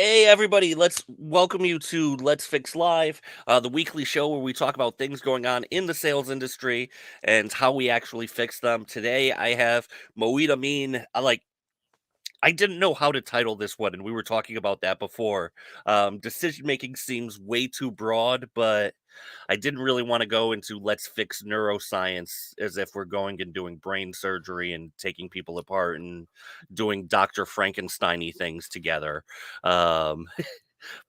Hey, everybody, let's welcome you to Let's Fix Live, the weekly show where we talk about things going on in the sales industry and how we actually fix them. Today, I have Moeed Amin. I didn't know how to title this one, and we were talking about that before. Decision making seems way too broad, but I didn't really want to go into let's fix neuroscience as if we're going and doing brain surgery and taking people apart and doing Dr. Frankenstein-y things together. Um,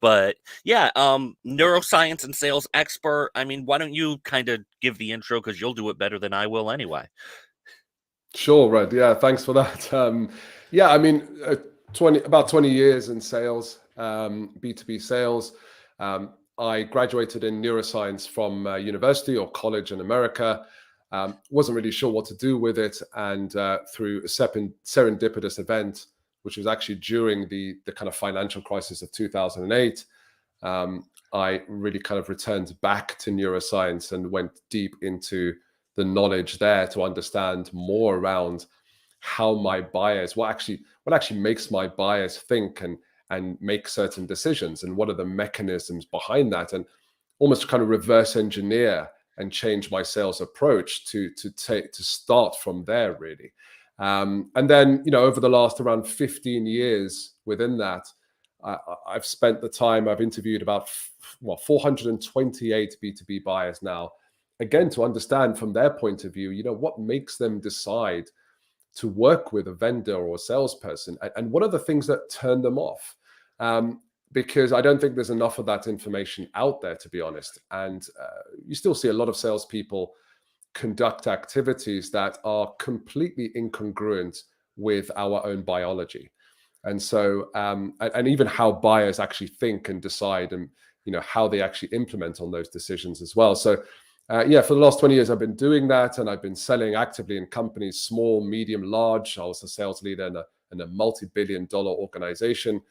but yeah, neuroscience and sales expert. I mean, why don't you kind of give the intro because you'll do it better than I will anyway. Sure, Red. Yeah, thanks for that. Yeah, I mean, 20 years in sales, B2B sales. I graduated in neuroscience from university or college in America. Wasn't really sure what to do with it, and through a serendipitous event, which was actually during the kind of financial crisis of 2008, I really kind of returned back to neuroscience and went deep into the knowledge there to understand more around how my buyers, what actually makes my buyers think and make certain decisions, and what are the mechanisms behind that, and almost kind of reverse engineer and change my sales approach to start from there, really. And then, over the last around 15 years within that, I've spent the time, I've interviewed about 428 B2B buyers now, again, to understand from their point of view, what makes them decide to work with a vendor or a salesperson, and what are the things that turn them off. Because I don't think there's enough of that information out there, to be honest. And you still see a lot of salespeople conduct activities that are completely incongruent with our own biology. And so, and even how buyers actually think and decide, and how they actually implement on those decisions as well. So, yeah, for the last 20 years, I've been doing that, and I've been selling actively in companies, small, medium, large. I was a sales leader in a multi-billion-dollar organization.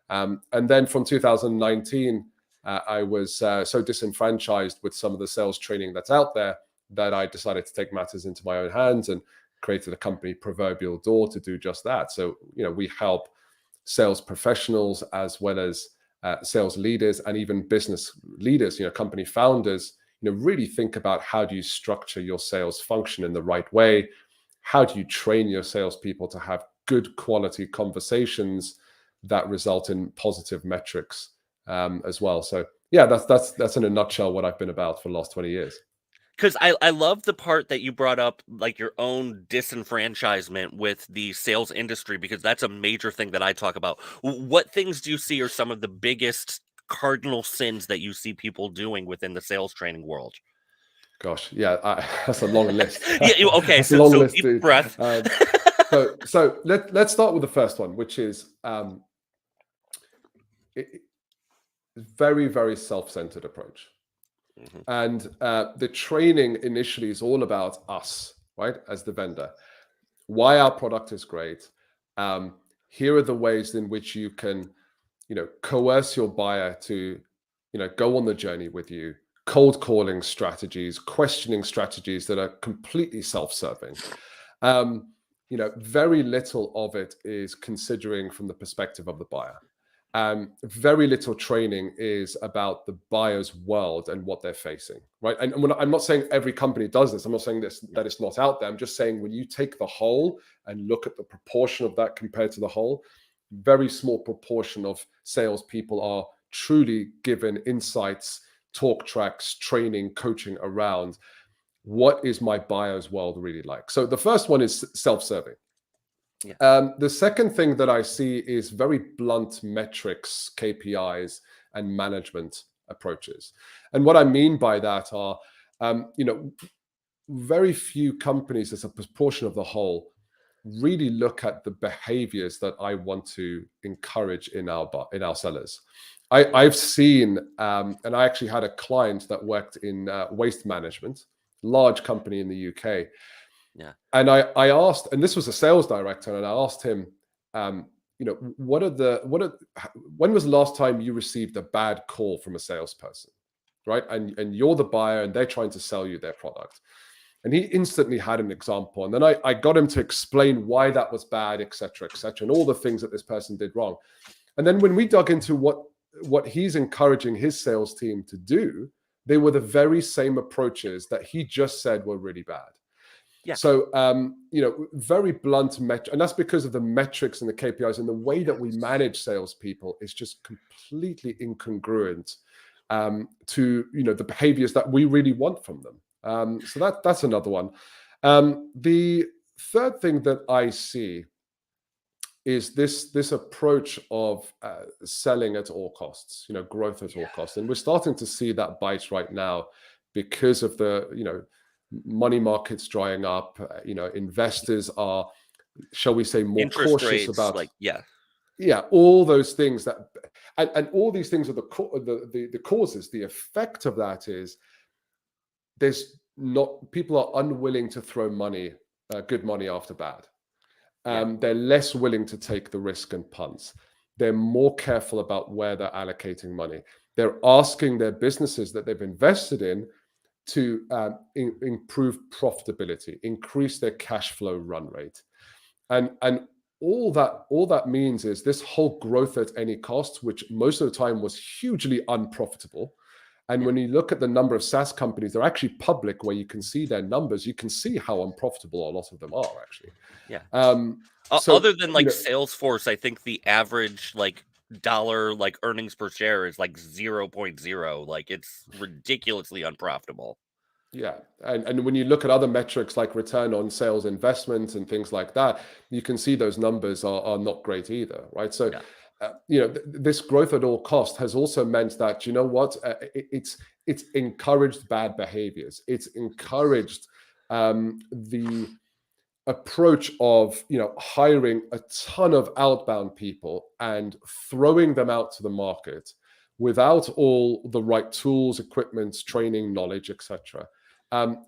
And then from 2019, I was so disenfranchised with some of the sales training that's out there that I decided to take matters into my own hands and created a company, Proverbial Door, to do just that. So, we help sales professionals as well as sales leaders and even business leaders, company founders, really think about how do you structure your sales function in the right way? How do you train your salespeople to have good quality conversations that result in positive metrics as well? So yeah, that's in a nutshell what I've been about for the last 20 years. Because I love the part that you brought up, like your own disenfranchisement with the sales industry, because that's a major thing that I talk about. What things do you see are some of the biggest cardinal sins that you see people doing within the sales training world? Gosh, yeah, that's a long list. Yeah, okay, That's a so long list, deep dude. breath. So let's start with the first one, which is very, very self-centered approach. Mhm. And the training initially is all about us, right, as the vendor. Why our product is great. Here are the ways in which you can, coerce your buyer to, go on the journey with you. Cold calling strategies, questioning strategies that are completely self-serving. Very little of it is considering from the perspective of the buyer. Very little training is about the buyer's world and what they're facing, right? And I'm not saying every company does this. I'm not saying that it's not out there. I'm just saying when you take the whole and look at the proportion of that compared to the whole, very small proportion of salespeople are truly given insights, talk tracks, training, coaching around what is my buyer's world really like. So the first one is self-serving. The second thing that I see is very blunt metrics, KPIs, and management approaches. And what I mean by that are, very few companies as a proportion of the whole really look at the behaviors that I want to encourage in our sellers. I've seen, and I actually had a client that worked in waste management, large company in the UK. Yeah. And I asked, and this was a sales director, and I asked him, when was the last time you received a bad call from a salesperson, right? And you're the buyer, and they're trying to sell you their product. And he instantly had an example, and then I got him to explain why that was bad, et cetera, and all the things that this person did wrong. And then when we dug into what he's encouraging his sales team to do, they were the very same approaches that he just said were really bad. Yeah. So, very blunt and that's because of the metrics and the KPIs and the way that we Yes. manage salespeople is just completely incongruent to the behaviors that we really want from them. So that's another one. The third thing that I see is this approach of selling at all costs, growth at all Yeah. costs, and we're starting to see that bite right now because of the money markets drying up. Investors are, shall we say, more Interest cautious rates, about, like, yeah. yeah, all those things that, and all these things are the causes. The effect of that is there's not people are unwilling to throw money, good money after bad. Yeah. They're less willing to take the risk and punts. They're more careful about where they're allocating money. They're asking their businesses that they've invested in to improve profitability, increase their cash flow run rate, and all that means is this whole growth at any cost, which most of the time was hugely unprofitable. And Yeah. when you look at the number of SaaS companies, they're actually public, where you can see their numbers. You can see how unprofitable a lot of them are actually. Yeah. So, Other than like Salesforce, I think the average like dollar like earnings per share is like 0.0. Like, it's ridiculously unprofitable. yeah, and when you look at other metrics like return on sales investment and things like that, you can see those numbers are not great either, right? So, Yeah. this growth at all cost has also meant that, it's encouraged bad behaviors. It's Yes. encouraged the approach of hiring a ton of outbound people and throwing them out to the market without all the right tools, equipment, training, knowledge, etc.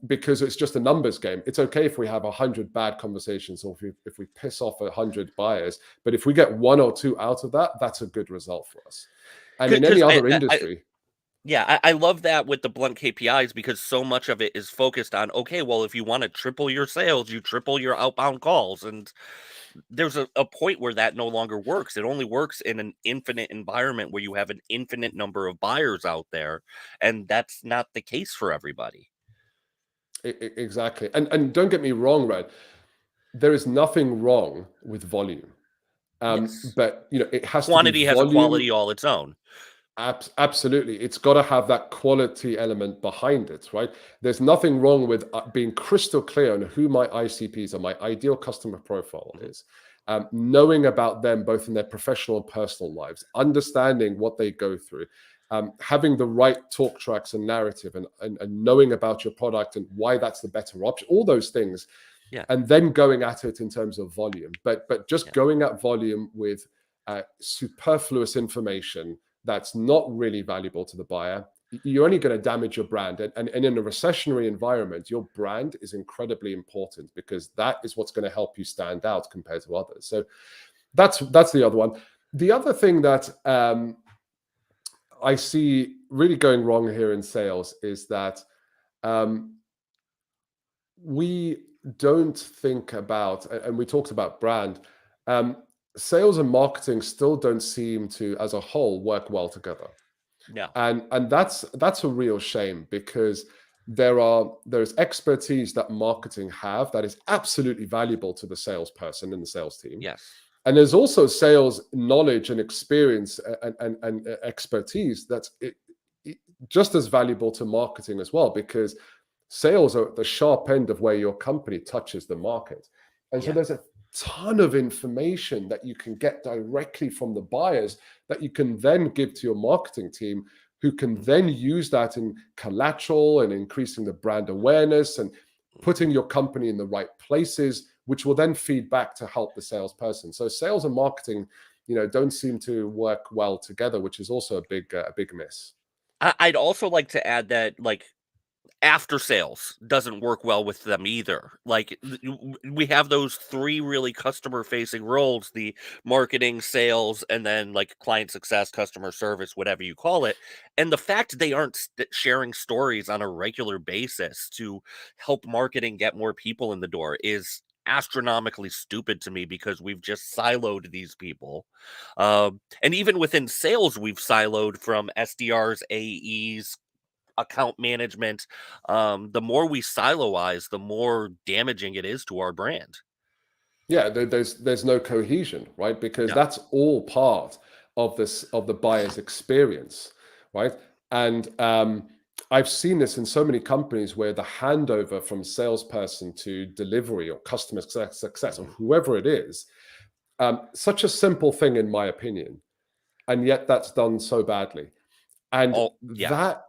Because it's just a numbers game. It's okay if we have 100 bad conversations, or if we piss off 100 buyers, but if we get one or two out of that, that's a good result for us. And in any Because other industry, yeah, I love that with the blunt KPIs, because so much of it is focused on, okay, well, if you want to triple your sales, you triple your outbound calls. And there's a point where that no longer works. It only works in an infinite environment where you have an infinite number of buyers out there. And that's not the case for everybody. exactly. And don't get me wrong, Red. There is nothing wrong with volume. Yes. But it has to be Quantity has a volume. quality all its own. Absolutely, it's got to have that quality element behind it, right? There's nothing wrong with being crystal clear on who my ICPs are, my ideal customer profile Mhm. is, knowing about them both in their professional and personal lives, understanding what they go through, having the right talk tracks and narrative, and knowing about your product and why that's the better option. All those things, Yeah. and then going at it in terms of volume. But just Yeah. going at volume with superfluous information that's not really valuable to the buyer, you're only going to damage your brand. And in a recessionary environment, your brand is incredibly important, because that is what's going to help you stand out compared to others. So that's the other one. The other thing that I see really going wrong here in sales is that um, we don't think about, and we talked about brand, um, sales and marketing still don't seem to, as a whole, work well together. No. And that's a real shame, because there's expertise that marketing have that is absolutely valuable to the salesperson and the sales team, Yes. and there's also sales knowledge and experience and expertise that's just as valuable to marketing as well, because sales are at the sharp end of where your company touches the market. And so Yeah. there's a ton of information that you can get directly from the buyers that you can then give to your marketing team, who can Mhm. then use that in collateral and increasing the brand awareness and putting your company in the right places, which will then feed back to help the salesperson. So sales and marketing, don't seem to work well together, which is also a big miss. I'd also like to add that, like, after sales doesn't work well with them either. Like, we have those three really customer facing roles: the marketing, sales, and then like client success, customer service, whatever you call it. And the fact they aren't sharing stories on a regular basis to help marketing get more people in the door is astronomically stupid to me because we've just siloed these people. And even within sales, we've siloed from SDRs, AEs, account management. The more we siloize, the more damaging it is to our brand. Yeah, there's no cohesion, right? Because Yeah. that's all part of this of the buyer's experience, right? And I've seen this in so many companies where the handover from salesperson to delivery or customer success or Mhm. whoever it is, such a simple thing in my opinion, and yet that's done so badly. And Oh, yeah. that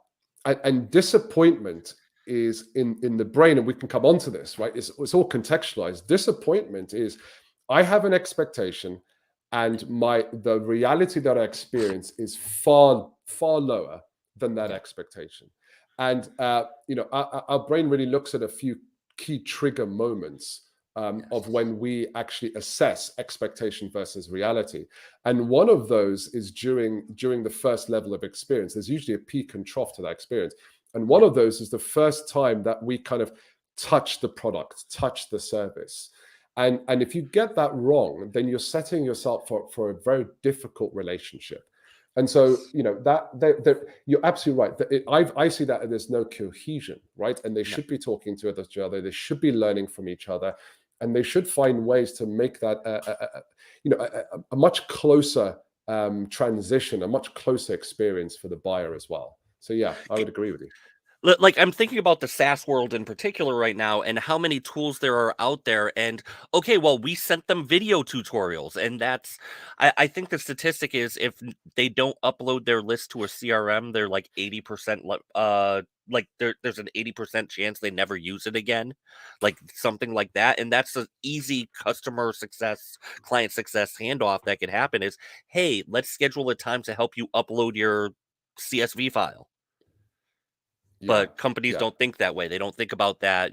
and disappointment is in the brain, and we can come on to this, right? It's all contextualized. Disappointment is I have an expectation, and the reality that I experience is far lower than that Yeah. expectation. And our brain really looks at a few key trigger moments of Yes. when we actually assess expectation versus reality. And one of those is during the first level of experience. There's usually a peak and trough to that experience. And one Yeah. of those is the first time that we kind of touch the product, touch the service. And if you get that wrong, then you're setting yourself for a very difficult relationship. And so, you're absolutely right. I see that there's no cohesion, right? And they No. should be talking to each other. They should be learning from each other, and they should find ways to make that a much closer transition, a much closer experience for the buyer as well. So yeah, I would agree with you. Like, I'm thinking about the SaaS world in particular right now and how many tools there are out there. And okay, well, we sent them video tutorials, and I think the statistic is if they don't upload their list to a CRM, they're like 80% like there's an 80% chance they never use it again, like something like that. And that's an easy customer success, client success handoff that could happen is, hey, let's schedule a time to help you upload your CSV file. Yeah, But companies yeah, don't think that way. They don't think about that,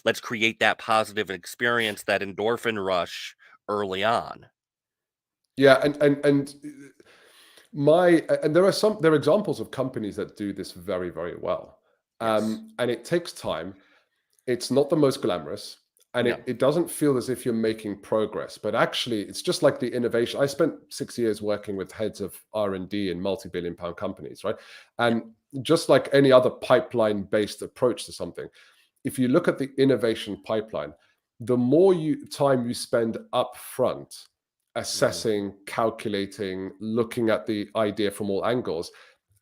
let's create that positive experience, that endorphin rush early on. yeah. And my and there are examples of companies that do this very, very well. Yes. And it takes time. It's not the most glamorous, and No. it doesn't feel as if you're making progress, but actually it's just like the innovation. I spent 6 years working with heads of R&D in multi-billion pound companies, right? Yeah. And just like any other pipeline based approach to something, if you look at the innovation pipeline, the more time you spend up front Mhm. assessing, calculating, looking at the idea from all angles,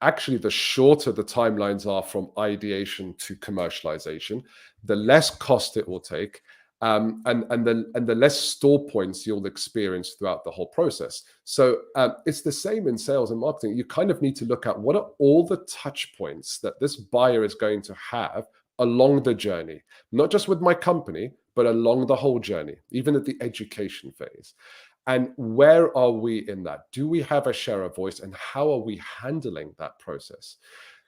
actually the shorter the timelines are from ideation to commercialization, the less cost it will take, and the less store points you'll experience throughout the whole process. So it's the same in sales and marketing. You kind of need to look at what are all the touch points that this buyer is going to have along the journey, not just with my company, but along the whole journey, even at the education phase. And where are we in that? Do we have a share of voice, and how are we handling that process?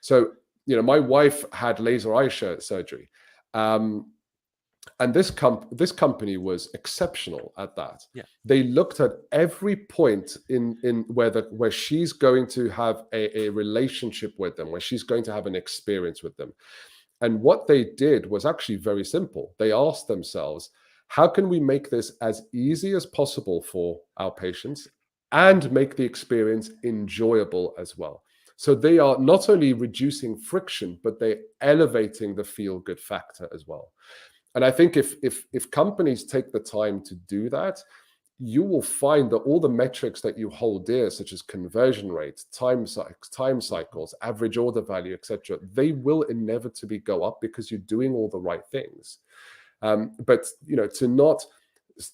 So, my wife had laser eye surgery. Um, and this company was exceptional at that. Yeah. They looked at every point in where she's going to have a relationship with them, where she's going to have an experience with them. And what they did was actually very simple. They asked themselves, how can we make this as easy as possible for our patients and Mhm. make the experience enjoyable as well? So they are not only reducing friction, but they're elevating the feel good factor as well. And I think if companies take the time to do that, you will find that all the metrics that you hold dear, such as conversion rates, time Mhm. cycles, average order value, etc., they will inevitably go up because you're doing all the right things. But to not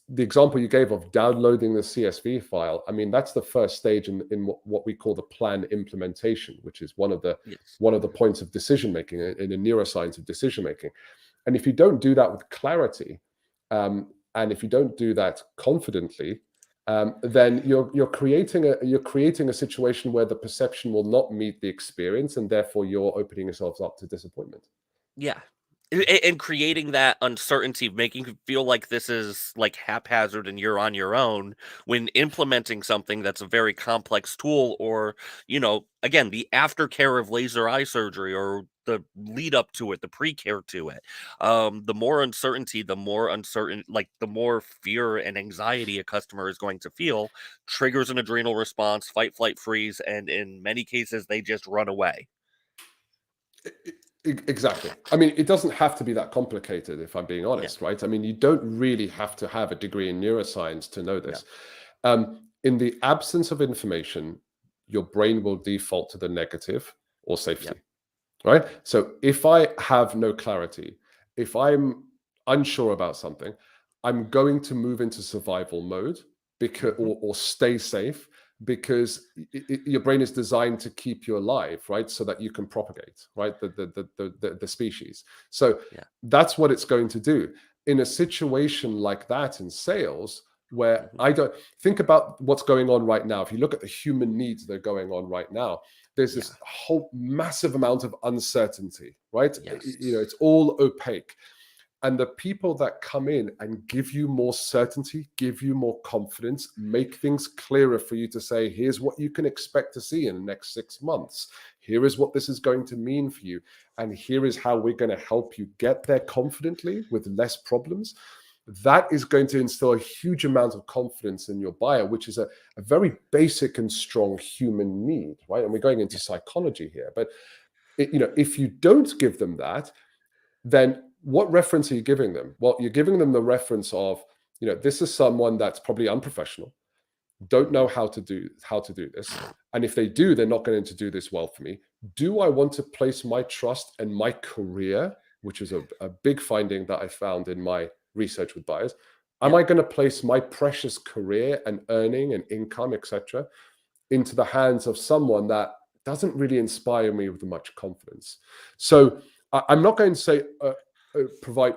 the example you gave of downloading the CSV file, I mean, that's the first stage in what we call the plan implementation, which is Yes. one of the points of decision making in the neuroscience of decision making. And if you don't do that with clarity, and if you don't do that confidently, then you're creating a situation where the perception will not meet the experience, and therefore you're opening yourselves up to disappointment. Yeah. And creating that uncertainty, making you feel like this is like haphazard and you're on your own when implementing something that's a very complex tool, or, again, the aftercare of laser eye surgery or the lead up to it, the pre-care to it. The more uncertainty, like the more fear and anxiety a customer is going to feel, triggers an adrenal response, fight, flight, freeze, and in many cases, they just run away. Exactly. I mean, it doesn't have to be that complicated, if I'm being Yeah, honest, right? I mean, you don't really have to have a degree in neuroscience to know yeah, this. In the absence of information, your brain will default to the negative or yeah, safety, right? So if I have no clarity, if I'm unsure about something, I'm going to move into survival mode because hmm, or stay safe because your brain is designed to keep you alive, right? So that you can propagate, right? The species. So yeah, that's what it's going to do. In a situation like that in sales, where hmm, I don't think about what's going on right now, if you look at the human needs that are going on right now, there's yeah, this whole massive amount of uncertainty, right? yes, It's all opaque. And the people that come in and give you more certainty, give you more confidence, make things clearer for you to say, here's what you can expect to see in the next 6 months. Here is what this is going to mean for you. And here is how we're going to help you get there confidently with less problems. That is going to instill a huge amount of confidence in your buyer, which is a very basic and strong human need, right? And we're going into yeah, psychology here. But if you don't give them that, then what reference are you giving them? Well, you're giving them the reference of, this is someone that's probably unprofessional, don't hmm, know how to do this, and if they do, they're not going to do this well for me. Do I want to place my trust and my career, which is a big finding that I found in my research with buyers? Am yeah, I going to place my precious career and earning and income, etc., into the hands of someone that doesn't really inspire me with much confidence? So I'm not going to say provide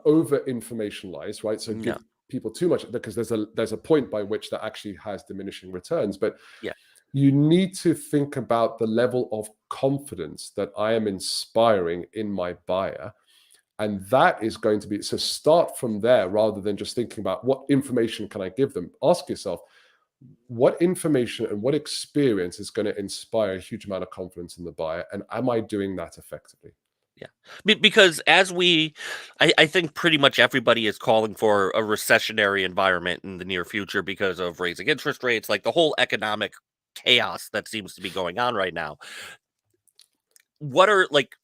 over information lies, right? So no, give people too much, because there's a point by which that actually has diminishing returns. But yeah, you need to think about the level of confidence that I am inspiring in my buyer. And that is going to be, so start from there rather than just thinking about what information can I give them. Ask yourself, what information and what experience is going to inspire a huge amount of confidence in the buyer, and am I doing that effectively? yeah. Because I think pretty much everybody is calling for a recessionary environment in the near future because of raising interest rates, like the whole economic chaos that seems to be going on right now. What are like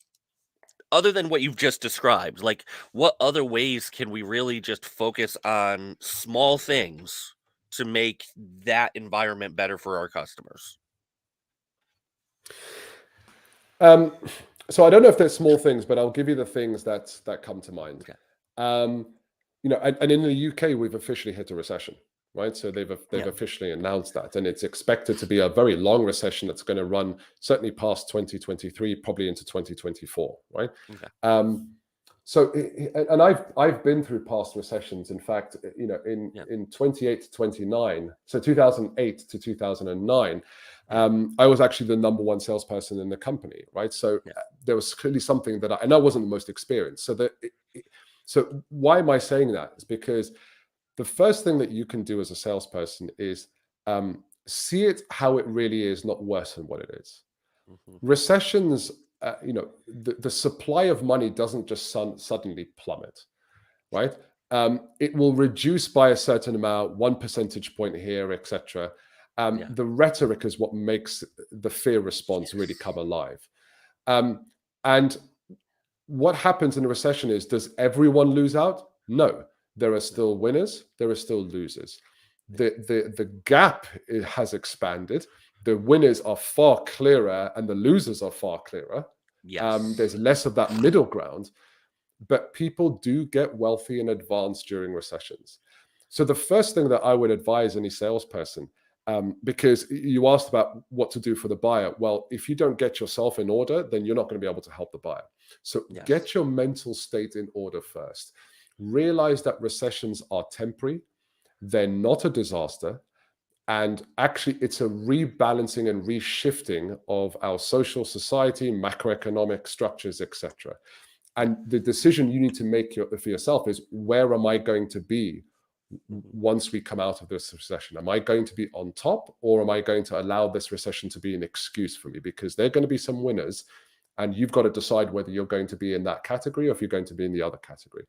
other than what you've just described, like what other ways can we really just focus on small things to make that environment better for our customers? Um, so I don't know if there's small things, but I'll give you the things that come to mind. Okay. Um, and in the UK, we've officially hit a recession, right? So they've Yeah. officially announced that, and it's expected to be a very long recession that's going to run certainly past 2023, probably into 2024, right? Okay. Um, and I've been through past recessions. In fact, in Yeah. 28 to 29, so 2008 to 2009, Yeah. I was actually the number one salesperson in the company, right? So Yeah. there was clearly something that and I wasn't the most experienced. So why am I saying that? It's because the first thing that you can do as a salesperson is see it how it really is, not worse than what it is. Hmm. Recessions, the supply of money doesn't just suddenly plummet, right? It will reduce by a certain amount, 1 percentage point here, etc. Yeah. The rhetoric is what makes the fear response really Yes. come alive. Um, and what happens in a recession is, does everyone lose out? No, there are No. still winners, there are still losers. Yeah. The gap has expanded. The winners are far clearer and the losers are far clearer. There's Yes. less of that middle ground, but people do get wealthy and advance during recessions. So the first thing that I would advise any salesperson, because you asked about what to do for the buyer. Well, if you don't get yourself in order, then you're not going to be able to help the buyer. So Yes. get your mental state in order first. Realize that recessions are temporary. They're not a disaster. And actually, it's a rebalancing and reshifting of our social society, macroeconomic structures, etc. Yeah. And the decision you need to make for yourself is, where am I going to be Mhm. once we come out of this recession? Am I going to be on top, or am I going to allow this recession to be an excuse for me? Because there are going to be some winners, and you've got to decide whether you're going to be in that category or if you're going to be in the other category.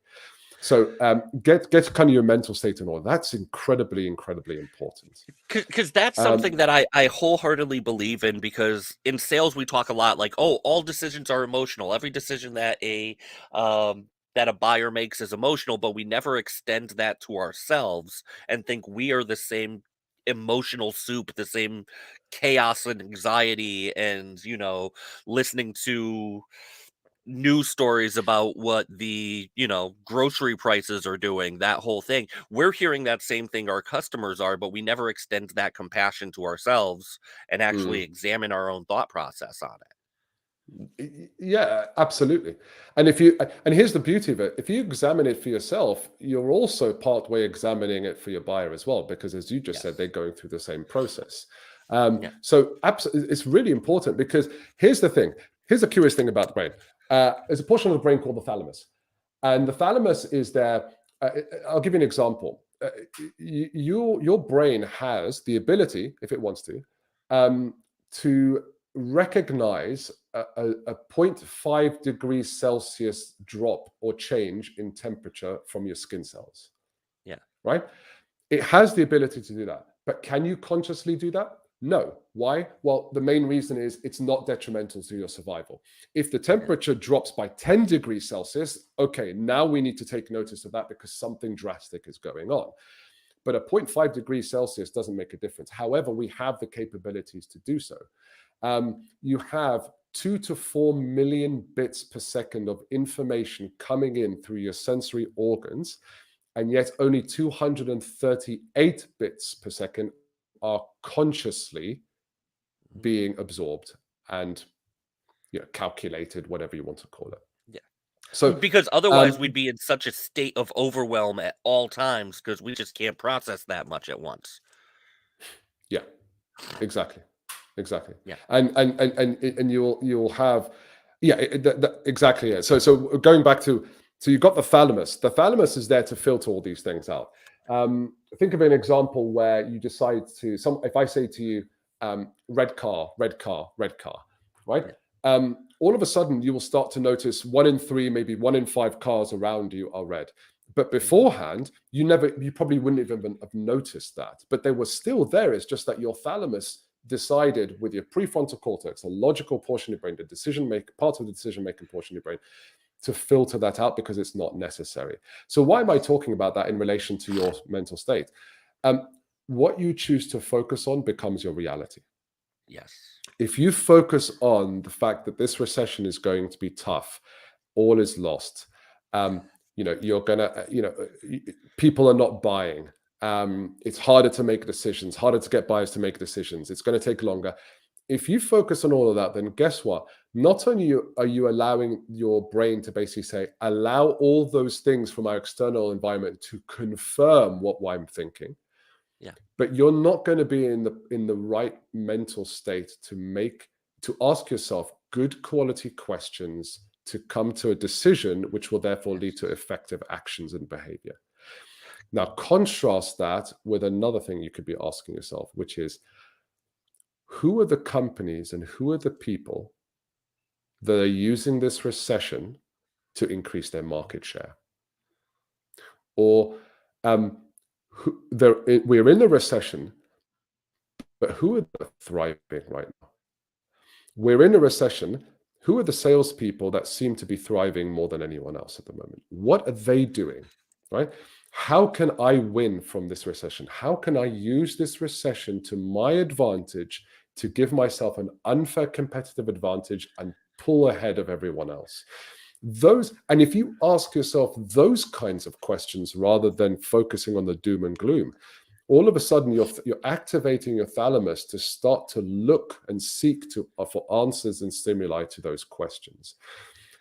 So get kind of your mental state in order. That's incredibly, incredibly important. Because that's something Um, that I wholeheartedly believe in, because in sales we talk a lot like, oh, all decisions are emotional. Every decision that a buyer makes is emotional, but we never extend that to ourselves and think we are the same emotional soup, the same chaos and anxiety, and listening to news stories about what the grocery prices are doing, that whole thing. We're hearing that same thing our customers are, but we never extend that compassion to ourselves and actually mm. examine our own thought process on it. Yeah, absolutely. And here's the beauty of it: if you examine it for yourself, you're also part way examining it for your buyer as well, because as you just said, they're Yes. going through the same process. Yeah. So it's really important, because here's the thing: here's the curious thing about the brain. There's a portion of the brain called the thalamus, and the thalamus is there. I'll give you an example. Your brain has the ability, if it wants um, to recognize a 0.5 degrees Celsius drop or change in temperature from your skin cells, Yeah. right? It has the ability to do that. But can you consciously do that? No. Why? Well, the main reason is it's not detrimental to your survival. If the Yeah. temperature drops by 10 degrees Celsius, okay, now we need to take notice of that, because something drastic is going on. But a 0.5 degrees Celsius doesn't make a difference. However, we have the capabilities to do so. You have 2 to 4 million bits per second of information coming in through your sensory organs, and yet only 238 bits per second are consciously Mhm. being absorbed and calculated, whatever you want to call it. Yeah. So, Because otherwise we'd um, be in such a state of overwhelm at all times because we just can't process that much at once. yeah, exactly, exactly. Yeah. And you'll have, yeah, exactly. Yeah. So going back to, so you've got the thalamus. The thalamus is there to filter all these things out. Think of an example where you decide to, if I say to you, red car, red car, red car, right? Yeah. All of a sudden you will start to notice 1 in 3, maybe 1 in 5 cars around you are red. But Mhm. beforehand, you probably wouldn't even have noticed that. But they were still there. It's just that your thalamus decided, with your prefrontal cortex, a logical portion of your brain, the part of the decision-making portion of your brain, to filter that out because it's not necessary. So why am I Yes. talking about that in relation to your mental state? Um, what you choose to focus on becomes your reality. Yes. If you focus on the fact that this recession is going to be tough, all is lost. You're gonna, people are not buying. It's harder to make decisions, harder to get buyers to make decisions. It's going to take longer. If you focus on all of that, then guess what? Not only are you allowing your brain to basically say, allow all those things from our external environment to confirm what I'm thinking, Yeah. but you're not going to be in the right mental state to ask yourself good quality questions to come to a decision, which will therefore lead to Yes. effective actions and behavior. Now contrast that with another thing you could be asking yourself, which is, who are the companies and who are the people that are using this recession to increase their market share? Or we're in a recession, but who are thriving right now? We're in a recession. Who are the salespeople that seem to be thriving more than anyone else at the moment? What are they doing? Right? How can I win from this recession? How can I use this recession to my advantage to give myself an unfair competitive advantage and pull ahead of everyone else? And if you ask yourself those kinds of questions rather than focusing on the doom and gloom, all of a sudden you're activating your thalamus to start to look and seek for answers and stimuli to those questions.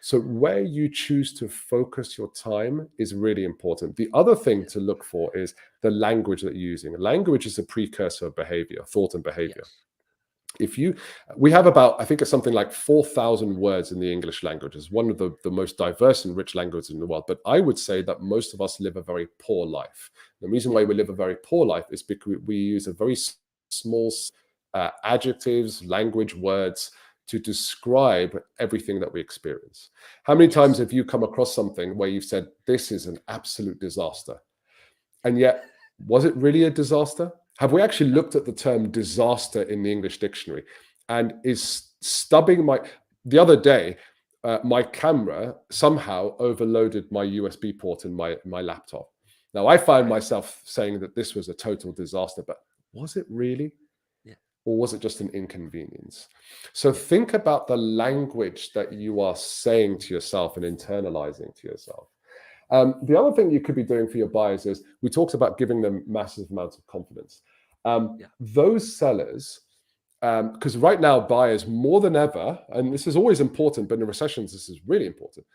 So where you choose to focus your time is really important. The other thing Yeah. to look for is the language that you're using. Language is a precursor of behavior, thought and behavior. Yes. If you, we have about, I think it's something like 4,000 words in the English language. It's one of the most diverse and rich languages in the world. But I would say that most of us live a very poor life. The reason Yeah. why we live a very poor life is because we use a very small adjectives, language, words to describe everything that we experience. How many times Yes. have you come across something where you've said, this is an absolute disaster? And yet, was it really a disaster? Have we actually No. looked at the term disaster in the English dictionary? And is stubbing my, the other day, my camera somehow overloaded my USB port in my laptop. Now, I found Right. myself saying that this was a total disaster, but was it really? Yeah. Or was it just an inconvenience? So Yeah. think about the language that you are saying to yourself and internalizing to yourself. The other thing you could be doing for your buyers is we talked about giving them massive amounts of confidence. Yeah. Those sellers, because right now buyers more than ever, and this is always important, but in recessions this is really important.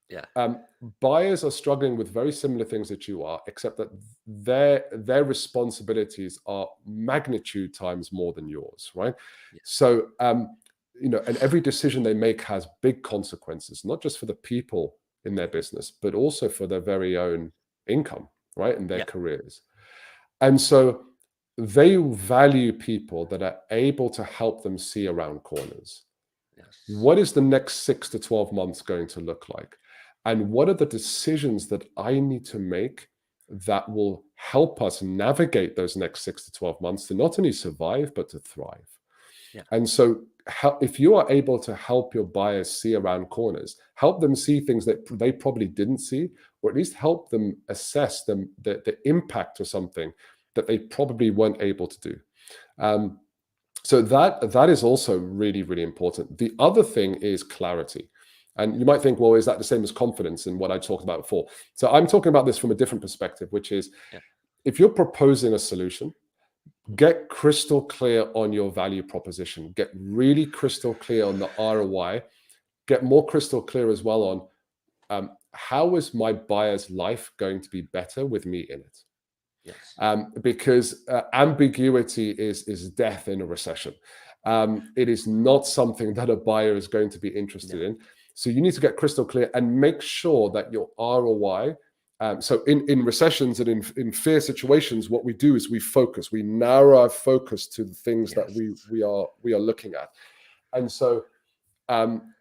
Yeah. Um, Buyers are struggling with very similar things that you are, except that their responsibilities are magnitude times more than yours, right? Yeah. So and every decision they make has big consequences, not just for the people in their business, but also for their very own income, right, and their Yeah. careers. And so they value people that are able to help them see around corners. Yes. What is the next 6 to 12 months going to look like? And what are the decisions that I need to make that will help us navigate those next 6 to 12 months to not only survive, but to thrive? Yeah. And so, if you are able to help your buyers see around corners, help them see things that they probably didn't see, or at least help them assess the impact of something that they probably weren't able to do. Um, so that is also really, really important. The other thing is clarity. And you might think, well, is that the same as confidence in what I talked about before? So I'm talking about this from a different perspective, which is Yeah. if you're proposing a solution, Mhm. get crystal clear on your value proposition, get really crystal clear on the ROI, get more crystal clear as well on how is my buyer's life going to be better with me in it? Yes. Because ambiguity is death in a recession. It is not something that a buyer is going to be interested No. in. So you need to get crystal clear and make sure that your ROI. So in recessions and in fear situations, what we do is we focus, we narrow our focus to the things that Yes. we are looking at, and so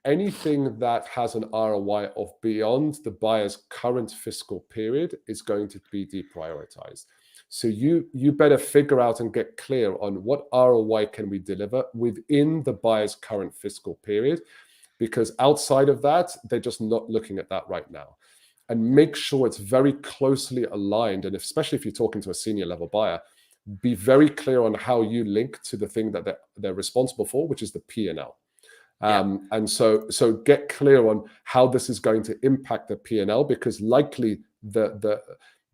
anything that has an ROI of beyond the buyer's current fiscal period is going to be deprioritized. So you better figure out and get clear on what ROI can we deliver within the buyer's current fiscal period, because outside of that, they're just not looking at that right now. And make sure it's very closely aligned. And especially if you're talking to a senior level buyer, be very clear on how you link to the thing that they're responsible for, which is the P&L. Yeah. And so get clear on how this is going to impact the P&L, because likely the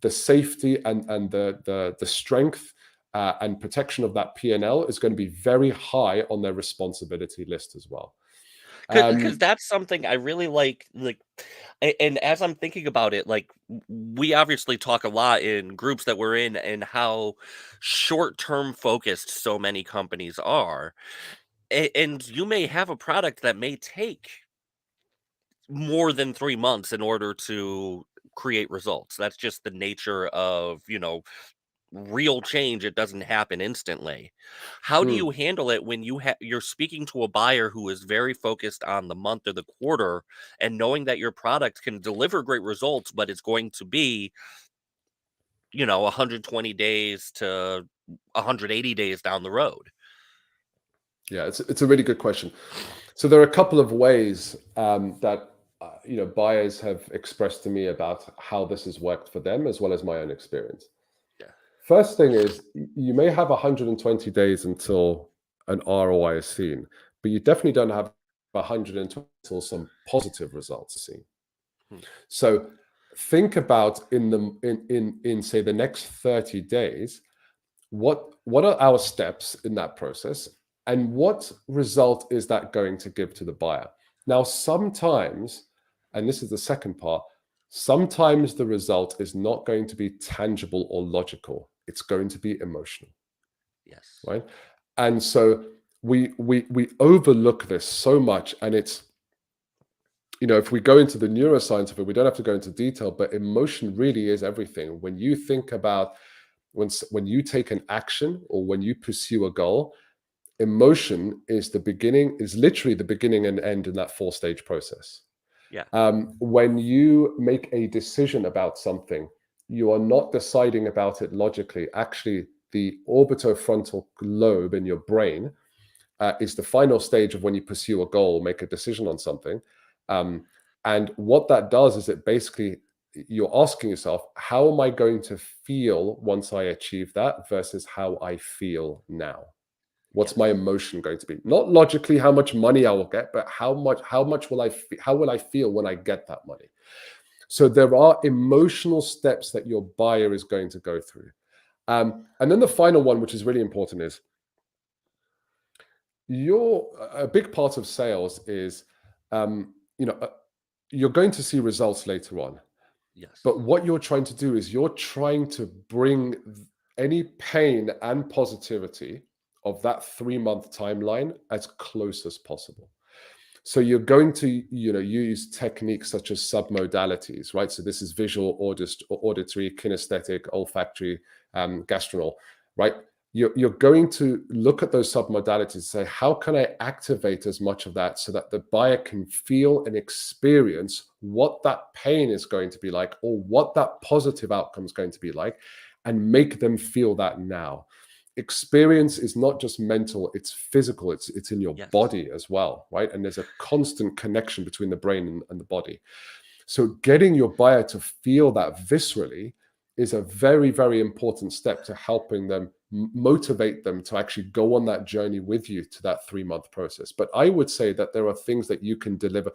safety and the strength and protection of that P&L is going to be very high on their responsibility list as well. Because Um, that's something I really like, and as I'm thinking about it, like, we obviously talk a lot in groups that we're in and how short-term focused so many companies are, and you may have a product that may take more than 3 months in order to create results. That's just the nature of, real change. It doesn't happen instantly. How do you mm, handle it when you're speaking to a buyer who is very focused on the month or the quarter, and knowing that your product can deliver great results, but it's going to be, 120 days to 180 days down the road? yeah, it's a really good question. So there are a couple of ways that buyers have expressed to me about how this has worked for them, as well as my own experience. Yeah. First thing is you may have 120 days until an ROI is seen, but you definitely don't have 120 until some positive results are seen. Hmm. So think about in say the next 30 days, what are our steps in that process, and what result is that going to give to the buyer? Now, sometimes, and this is the second part, sometimes the result is not going to be tangible or logical. It's going to be emotional, Yes. right? And so we overlook this so much, and it's, if we go into the neuroscience of it, we don't have to go into detail, but emotion really is everything. When you think about, when you take an action or when you pursue a goal, emotion is literally the beginning and end in that four-stage process. Yeah. When you make a decision about something, you are not deciding about it logically. Actually, the orbitofrontal lobe in your brain is the final stage of when you pursue a goal, make a decision on something. Um, and what that does is it basically, you're asking yourself, how am I going to feel once I achieve that versus how I feel now? What's my Yes. emotion going to be? Not logically how much money I will get, but how much will how will I feel when I get that money? So there are emotional steps that your buyer is going to go through. And then the final one, which is really important, is a big part of sales is, um, you know, uh, you're going to see results later on. Yes. But what you're trying to do is you're trying to bring any pain and positivity of that 3-month timeline as close as possible. So you're going to, use techniques such as submodalities, right? So this is visual, auditory, kinesthetic, olfactory, gastronal, right? You're going to look at those submodalities and say, how can I activate as much of that so that the buyer can feel and experience what that pain is going to be like, or what that positive outcome is going to be like, and make them feel that now. Experience is not just mental, it's physical, it's in your Yes. body as well, right? And there's a constant connection between the brain and the body. So getting your buyer to feel that viscerally is a very, very important step to helping them, motivate them to actually go on that journey with you to that 3-month process. But I would say that there are things that you can deliver,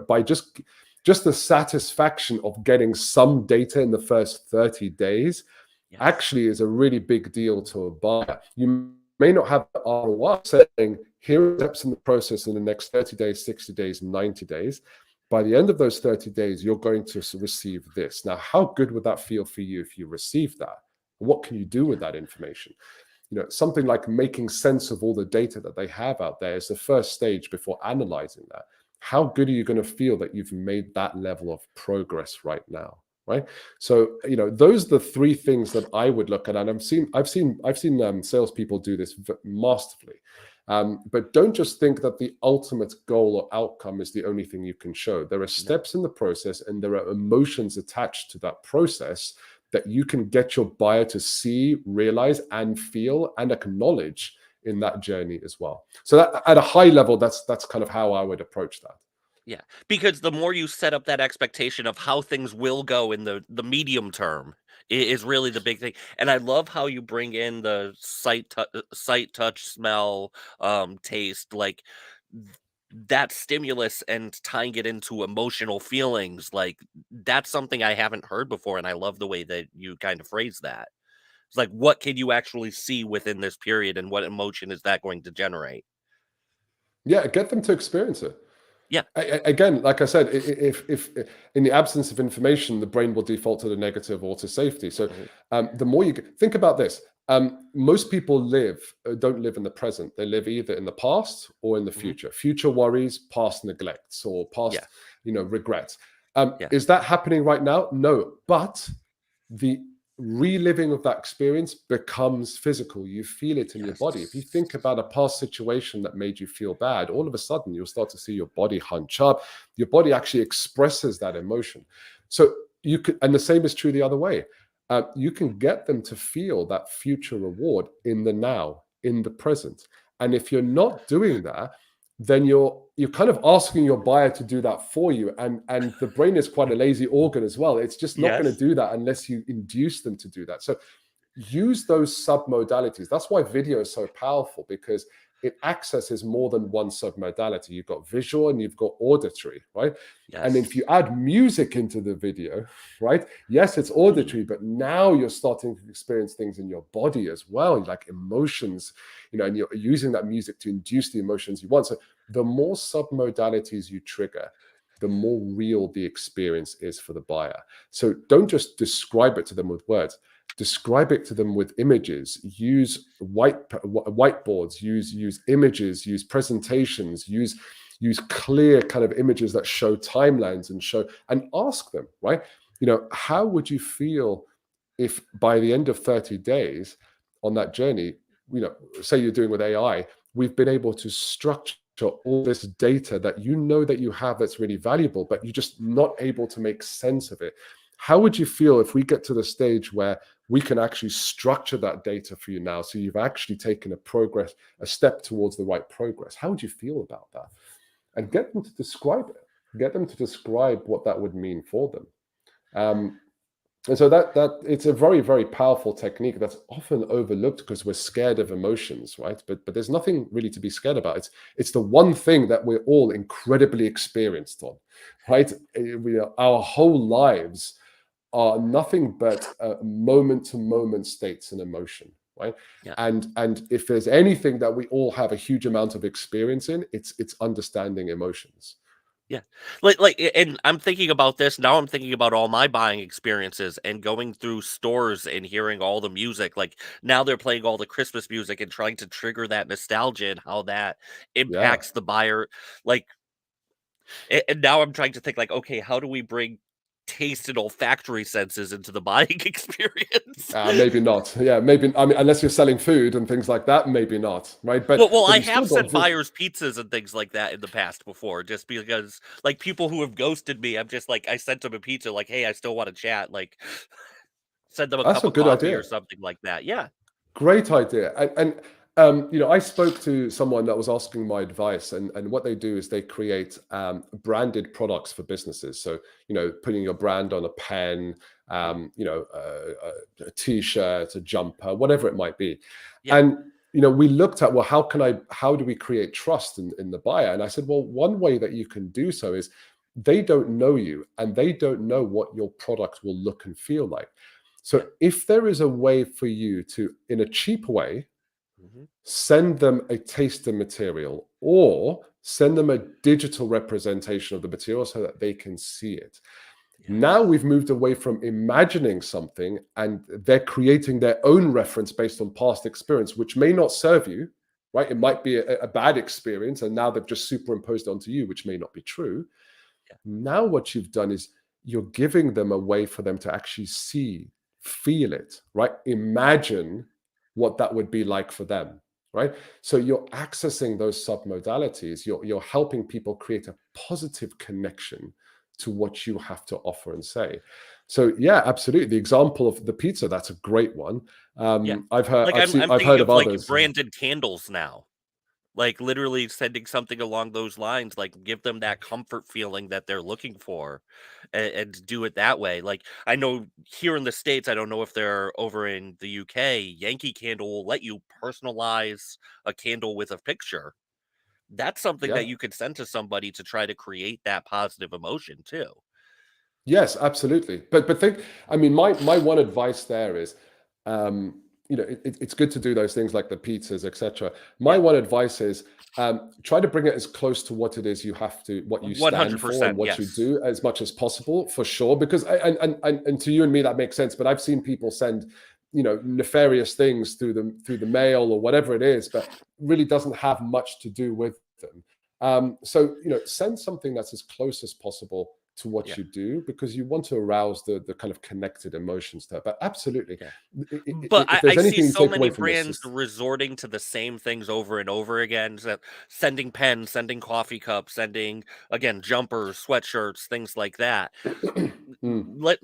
by just the satisfaction of getting some data in the first 30 days Yes. actually is a really big deal to a buyer. You may not have the ROI saying, here are steps in the process in the next 30 days, 60 days, 90 days. By the end of those 30 days, you're going to receive this. Now, how good would that feel for you if you received that? What can you do with Yeah. that information? Something like making sense of all the data that they have out there is the first stage before analyzing that. How good are you going to feel that you've made that level of progress right now? Right. So, those are the three things that I would look at. And I've seen salespeople do this masterfully. But don't just think that the ultimate goal or outcome is the only thing you can show. There are No. steps in the process and there are emotions attached to that process that you can get your buyer to see, realize, and feel and acknowledge in that journey as well. So that, at a high level, that's kind of how I would approach that. Yeah, because the more you set up that expectation of how things will go in the medium term is really the big thing. And I love how you bring in the sight, touch, smell, taste, like th- that stimulus and tying it into emotional feelings. Like that's something I haven't heard before, and I love the way that you kind of phrase that. It's like, what can you actually see within this period, and what emotion is that going to generate? Yeah, get them to experience it. Yeah. Again, like I said, if in the absence of information, the brain will default to the negative or to safety. So Mhm. the more you think about this, most people don't live in the present. They live either in the past or in the Mhm. future. Future worries, past neglects, or Yeah. past, regrets. Is Yes. that happening right now? No, but the reliving of that experience becomes physical. You feel it in your body. If you think Yes. about a past situation that made you feel bad, all of a sudden you'll start to see your body hunch up. Your body actually expresses that emotion. So you could, and the same is true the other way. You can get them to feel that future reward in the now, in the present. And if you're not doing that, then you're kind of asking your buyer to do that for you, and the brain is quite a lazy organ as well. It's just not going to Yes. do that unless you induce them to do that. So use those submodalities. That's why video is so powerful, because it accesses more than one submodality. You've got visual and you've got auditory, right? And if you Yes. add music into the video, right? Yes, it's Mm. auditory, but now you're starting to experience things in your body as well, like emotions, and you're using that music to induce the emotions you want. So the more submodalities you trigger, the more real the experience is for the buyer. So don't just describe it to them with words. describe it to them with images, use whiteboards, use images, use presentations, use clear kind of images that show timelines and show, and ask them, right? How would you feel if by the end of 30 days on that journey, say you're doing with AI, we've been able to structure all this data that that you have that's really valuable, but you're just not able to make sense of it. How would you feel if we get to the stage where we can actually structure that data for you now, so you've actually taken a step towards the right progress? How would you feel about that? And get them to describe it. Get them to describe what that would mean for them. And so that it's a very, very powerful technique that's often overlooked because we're scared of emotions, right? But there's nothing really to be scared about. It's the one thing that we're all incredibly experienced on, right? Our whole lives are nothing but moment to moment states and emotion, right? Yeah. And if there's anything that we all have a huge amount of experience in, it's understanding emotions. Yeah. And I'm thinking about this now. I'm thinking about all my buying experiences and going through stores and hearing all the music. Like now they're playing all the Christmas music and trying to trigger that nostalgia and how that Yeah. impacts the buyer. Like, and now I'm trying to think like, okay, how do we bring taste and olfactory senses into the buying experience? Maybe not. Yeah, maybe. I mean, unless you're selling food and things like that, maybe not, right? Well, But I you still have got sent this. buyers pizzas and things like that in the past before, just because, like, people who have ghosted me, I'm just like, I sent them a pizza, like, hey, I still want to chat, like, send them a That's cup a of good coffee idea. or something like that. Yeah, Great idea. I spoke to someone that was asking my advice, and what they do is they create branded products for businesses. So, putting your brand on a pen, mhm, a t-shirt, a jumper, whatever it might be. yeah, And, we looked at, well, how do we create trust in the buyer? And I said, well, one way that you can do so is they don't know you and they don't know what your product will look and feel like. yeah, So if there is a way for you to, in a cheap way, hmm, send them a taster material or send them a digital representation of the material so that they can see it. Now yes, we've moved away from imagining something and they're creating their own reference based on past experience, which may not serve you, right? It might be a bad experience and now they've just superimposed it onto you, which may not be true. yeah, Now, what you've done is you're giving them a way for them to actually see, feel it, right? Imagine what that would be like for them, right? So you're accessing those submodalities. You're helping people create a positive connection to what you have to offer and say. So yeah, absolutely. The example of the pizza, that's a great one. yeah. Like, I'm I've thinking heard of of like others. branded candles now. Like, literally sending something along those lines, like, give them that comfort feeling that they're looking for, and do it that way. Like, I know here in the States, I don't know if they're over in the UK, Yankee Candle will let you personalize a candle with a picture. That's something that Yeah. you could send to somebody to try to create that positive emotion too. Yes, absolutely. But think, I mean, my one advice there is, it's good to do those things like the pizzas, etc. My Yeah, one advice is try to bring it as close to what it is what you stand for, and 100%, what you yes. do as much as possible, for sure. Because and to you and me that makes sense. But I've seen people send, nefarious things through the mail or whatever it is, but really doesn't have much to do with them. So send something that's as close as possible to what Yeah, you do, because you want to arouse the kind of connected emotions there. But absolutely, yeah. But if I there's see anything you so take away many from this, brands is resorting to the same things over and over again, sending pens, sending coffee cups, sending, again, jumpers, sweatshirts, things like that. mm,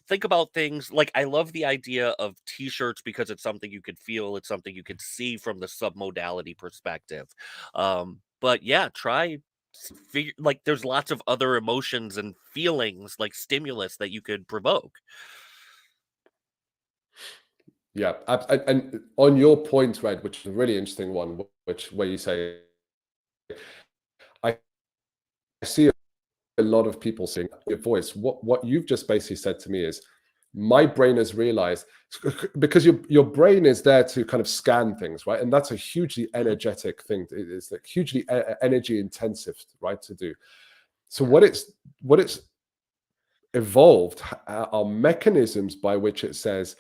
Think about things like, I love the idea of t-shirts because it's something you could feel, it's something you could see from the submodality perspective. But yeah, try figure like, there's lots of other emotions and feelings, like stimulus that you could provoke. yeah, and on your point, Red, which is a really interesting one, which where you say, I see a lot of people saying your voice. What you've just basically said to me is, my brain has realized, because your brain is there to kind of scan things, right? And that's a hugely Mhm. energetic thing. It's like hugely energy intensive, right, to do. So Yeah. what it's evolved are mechanisms by which it says,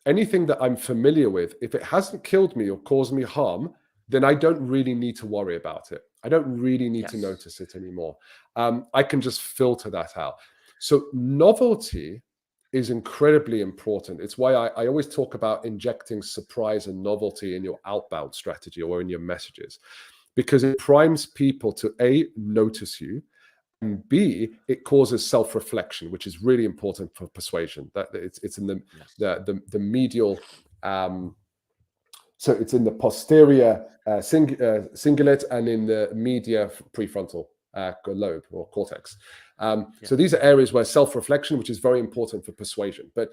anything that I'm familiar with, if it hasn't killed me or caused me harm, then I don't really need to worry about it. I don't really need to Yes. notice it anymore. I can just filter that out. So novelty is incredibly important. It's why I always talk about injecting surprise and novelty in your outbound strategy or in your messages, because it primes people to A, notice you, and B, it causes self-reflection, which is really important for persuasion. That it's in Yes. the medial, so it's in the posterior cingulate and in the media prefrontal lobe or cortex. Yeah. So these are areas where self-reflection, which is very important for persuasion. But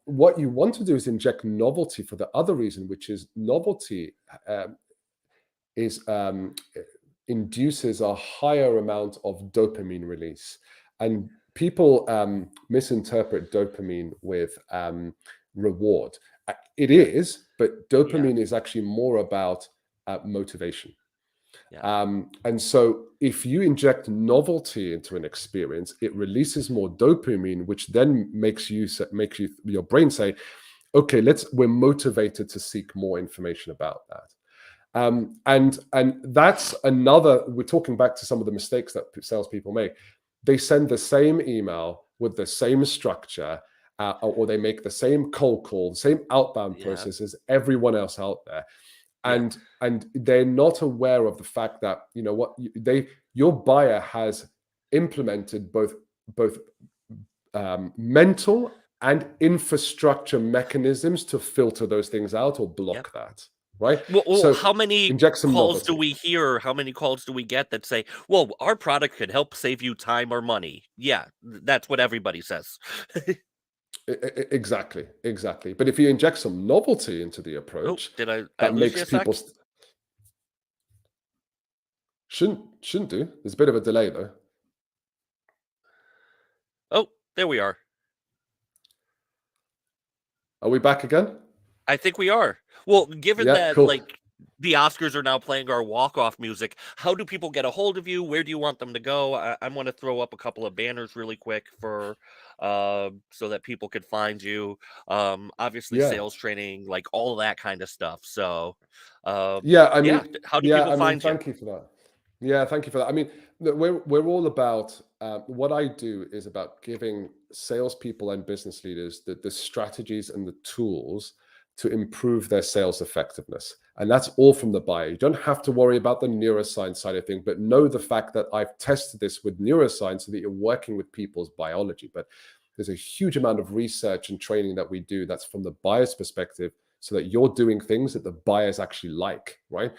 what you want to do is inject novelty for the other reason, which is novelty is induces a higher amount of dopamine release, and people misinterpret dopamine with reward. It is, but Yeah. dopamine is actually more about motivation. Yeah. And so, if you inject novelty into an experience, it releases more dopamine, which then makes you your brain say, "Okay, we're motivated to seek more information about that." And that's another. We're talking back to some of the mistakes that salespeople make. They send the same email with the same structure, or they make the same cold call, the same outbound Yeah. process as everyone else out there, Yeah. and they're not aware of the fact that your buyer has implemented both mental and infrastructure mechanisms to filter those things out or Yeah. block that, right? Well, So how many inject some calls do novelty. we hear? How many calls do we get that say, "Well, our product could help save you time or money"? Yeah, that's what everybody says. Exactly. But if you inject some novelty into the Oh, approach, did I that lose you makes a sec? shouldn't do. There's a bit of a delay though. Oh, there we are. Are we back again? I think we are. Well, given Yeah, that, cool. like, the Oscars are now playing our walk-off music, how do people get a hold of you? Where do you want them to go? I wanna throw up a couple of banners really quick for, so that people could find you. Obviously, Yeah. sales training, like, all that kinda stuff. So, Yeah, I yeah, mean, how do people find you? thank you for that. Yeah, thank you for that. I mean, look, we're all about what I do is about giving salespeople and business leaders the strategies and the tools to improve their sales effectiveness, and that's all from the buyer. You don't have to worry about the neuroscience side of things, but know the fact that I've tested this with neuroscience so that you're working with people's biology. But there's a huge amount of research and training that we do that's from the buyer's perspective, so that you're doing things that the buyers actually like, right?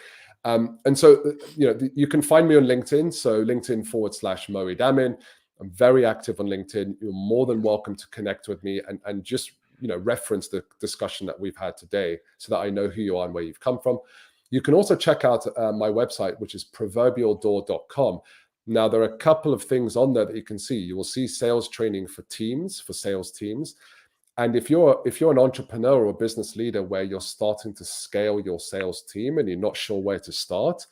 And so, you can find me on LinkedIn. So LinkedIn/Moeed Amin. I'm very active on LinkedIn. You're more than Yes. welcome to connect with me and just reference the discussion that we've had today, so that I know who you are and where you've come from. You can also check out my website, which is proverbialdoor.com. Now, there are a couple of things on there that you can see. You will see sales training for teams, for sales teams. And if you're an entrepreneur or a business leader where you're starting to scale your sales team and you're not sure where to start,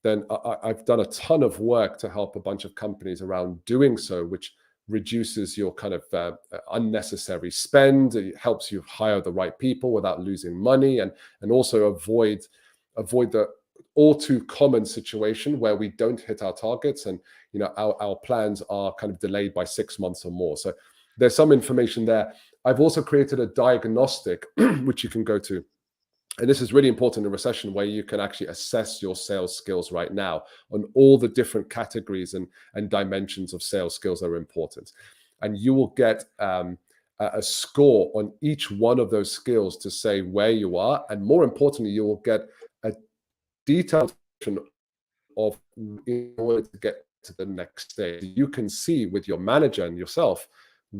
then I've done a ton of work to help a bunch of companies around doing so, which reduces your kind of unnecessary spend. It helps you hire the right people without losing money, and also avoid the all too common situation where we don't hit our targets, and our plans are kind of delayed by 6 months or more. So there's some information there. I've also created a diagnostic which you can go to, and this is really important in a recession, where you can actually assess your sales skills right now on all the different categories and dimensions of sales skills that are important. And you will get a score on each one of those skills to say where you are. And more importantly, you will get a detailed of in order to get to the next stage. You can see with your manager and yourself,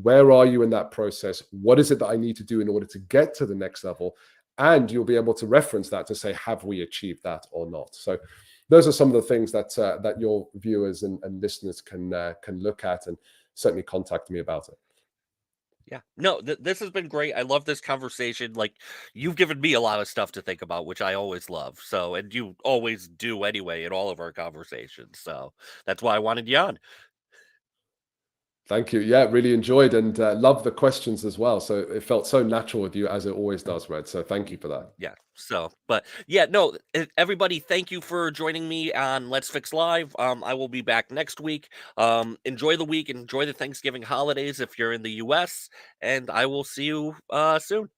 where are you in that process? What is it that I need to do in order to get to the next level? And you'll be able to reference that to say, have we achieved that or not? So those are some of the things that your viewers and listeners can look at, and certainly contact me about it. Yeah. No, this has been great. I love this conversation. Like, you've given me a lot of stuff to think about, which I always love. So, and you always do anyway in all of our conversations. So that's why I wanted you on. Thank you. Yeah, really enjoyed and love the questions as well. So it felt so natural with you as it always does, Red. So thank you for that. Yeah. So, but yeah, no, everybody, thank you for joining me on Let's Fix Live. I will be back next week. Enjoy the week, enjoy the Thanksgiving holidays if you're in the US, and I will see you soon.